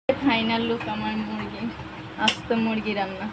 Final look আমার মুরগি, আস্ত মুরগি রান্না।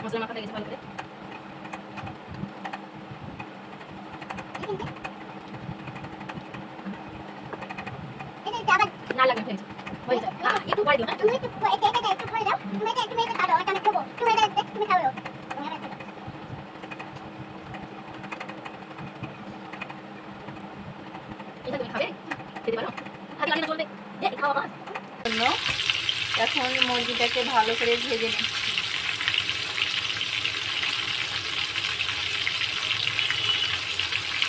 মশলা মাখা লেগেছে ভালো করে। না লাগবে ফেলেছি হয়ে যায়। একটু পরে দিও না, তুমি একটু একটু পরে দাও। তুমি এটা একটু খাও, এটা আমি খাবো। তুমি এটা তুমি খাও। এটা তুমি খাবে? খেতে পারো? হাতে লাগলে চলবে। দে খাও আমার। এখন মুরগিটাকে ভালো করে ভেজে নিই।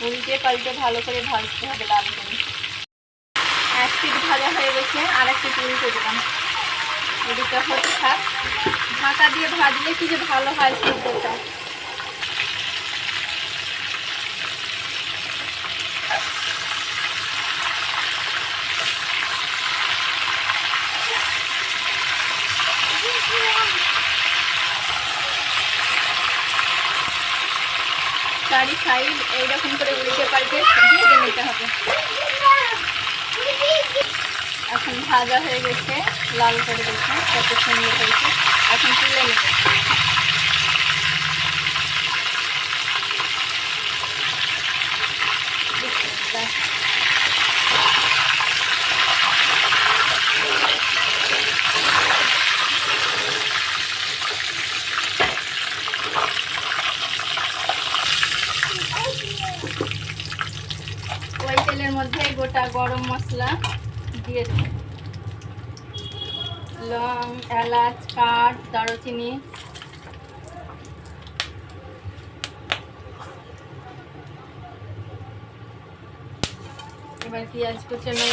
উল্টে পাল্টে ভালো করে ভাজতে হবে লাল করে। এক পিঠ ভাজা হয়ে গেছে, আর এক পিঠ উল্টে দিলাম। এদিকে হতে থাক। ঢাকা দিয়ে ভাজলে কি যে ভালো হয় সিদ্ধটা। চারি সাইড এইরকম করে উল্টে পাল্টে ভেজে নিতে হবে। এখন ভাজা হয়ে গেছে, লাল করে দেখে কত সুন্দর হয়েছে। এখন তুলে নেব। ওই তেলের মধ্যে গোটা গরম মশলা দিয়ে দেব, লং, এলাচ, কাঠ, দারুচিনি, এবার পেঁয়াজ কুচানো